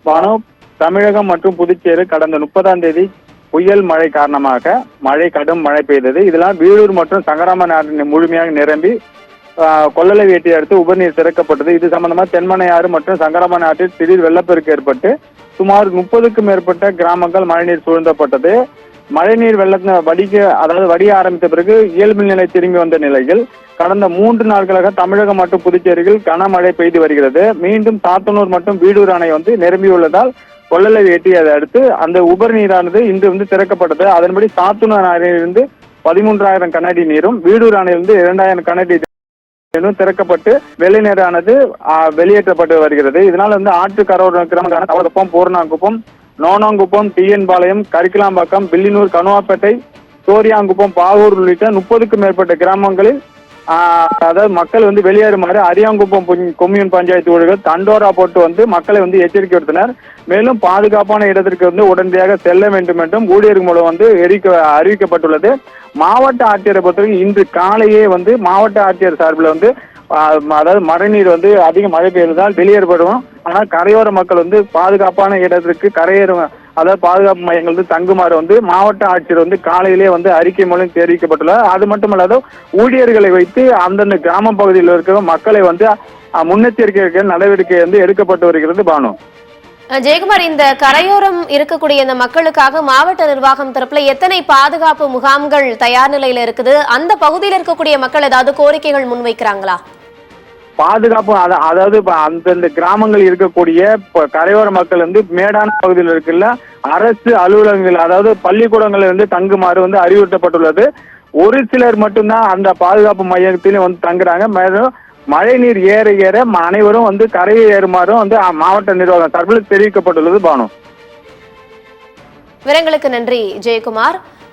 பானு, தமிழகம் மற்றும் புதுச்சேரி கடந்த 30ஆம் தேதி புயல் மழை காரணமாக கடும் மழை பெய்தது. இதெல்லாம் வீடூர் மற்றும் சங்கராமன் ஆறு முழுமையாக நிரம்பி கொள்ளலை வேட்டியை அடுத்து உபரிநீர் திறக்கப்பட்டது. இது சம்பந்தமா தென்மனை ஆறு மற்றும் சங்கராமன் ஆற்றில் திடீர் வெள்ளப்பெருக்கு ஏற்பட்டு சுமார் 30க்கும் மேற்பட்ட கிராமங்கள் மழைநீர் சூழ்ந்தப்பட்டது. மழைநீர் வடிய ஆரம்பித்த பிறகு இயல்பு நிலை திரும்பி வந்த நிலையில் கடந்த 3 நாட்களாக தமிழகம் மற்றும் புதுச்சேரியில் கனமழை பெய்து வருகிறது. மீண்டும் சாத்தனூர் மற்றும் வீடூர் அணை நிரம்பியுள்ளதால் கொள்ளலை வேட்டியதை அடுத்து அந்த உபரி நீரானது இன்று திறக்கப்பட்டது. அதன்படி சாத்தனூர் அணையிலிருந்து 13,000 கனஅடி நீரும் வீடூர் அணையிலிருந்து 2,000 கனஅடி திறக்கப்பட்டு வெள்ளை நீரானது வெளியேற்றப்பட்டு வருகிறது. இதனால் ஆற்று கரோட கிராமங்களான தவக்குப்பம், பூர்ணாங்குப்பம், நோனாங்குப்பம், டிஎன் பாளையம், கரிக்கலாம்பாக்கம், பில்லினூர், கனுவாப்பேட்டை, சோரியாங்குப்பம், பாகூர் உள்ளிட்ட 30க்கும் மேற்பட்ட கிராமங்களில் அதாவது மக்கள் வெளியேறுமாறு அரியாங்குப்பம் கொம்யூன் பஞ்சாயத்து ஊழியர்கள் தண்டோரா போட்டு மக்களை எச்சரிக்கை விடுத்தனர். மேலும் பாதுகாப்பான இடத்திற்கு உடனடியாக செல்ல வேண்டும் என்றும் ஊழியர்கள் மூலம் அறிவிக்கப்பட்டுள்ளது. மாவட்ட ஆட்சியரை பொறுத்தவரைக்கும் இன்று காலையே மாவட்ட ஆட்சியர் சார்பில் அதாவது மழைநீர் அதிக மழை பெய்ததால் வெளியேறப்படும். ஆனால் கரையோர மக்கள் பாதுகாப்பான இடத்திற்கு அதாவது பாதுகாப்பு மையங்கள் தங்குமாறு மாவட்ட ஆட்சியர் காலையிலே அறிக்கை மூலம் தெரிவிக்கப்பட்டுள்ளது. அது மட்டுமல்லாது ஊழியர்களை வைத்து அந்தந்த கிராம பகுதியில் இருக்கிற மக்களை முன்னெச்சரிக்கை நடவடிக்கை எடுக்கப்பட்டு வருகிறது. பானு, ஜெயக்குமார், இந்த கரையோரம் இருக்கக்கூடிய இந்த மக்களுக்காக மாவட்ட நிர்வாகம் தரப்புல எத்தனை பாதுகாப்பு முகாம்கள் தயார் நிலையில இருக்குது? அந்த பகுதியில் இருக்கக்கூடிய மக்கள் ஏதாவது கோரிக்கைகள் முன்வைக்கிறாங்களா? பாதுகாப்பு அதாவது அந்தந்த கிராமங்கள் இருக்கக்கூடிய கரையோர மக்கள் மேடான பகுதியில் இருக்குல்ல அரசு அலுவலகங்கள் அதாவது பள்ளிக்கூடங்கள் தங்குமாறு அறிவுறுத்தப்பட்டுள்ளது. ஒரு சிலர் மட்டும்தான் அந்த பாதுகாப்பு மையத்திலும் தங்குறாங்க. மேலும் மழை நீர் ஏற ஏற அனைவரும் கரையை ஏறுமாறும் மாவட்ட நிர்வாகம் சார்பில் தெரிவிக்கப்பட்டுள்ளது. பானு, விவரங்களுக்கு நன்றி ஜெயக்குமார்.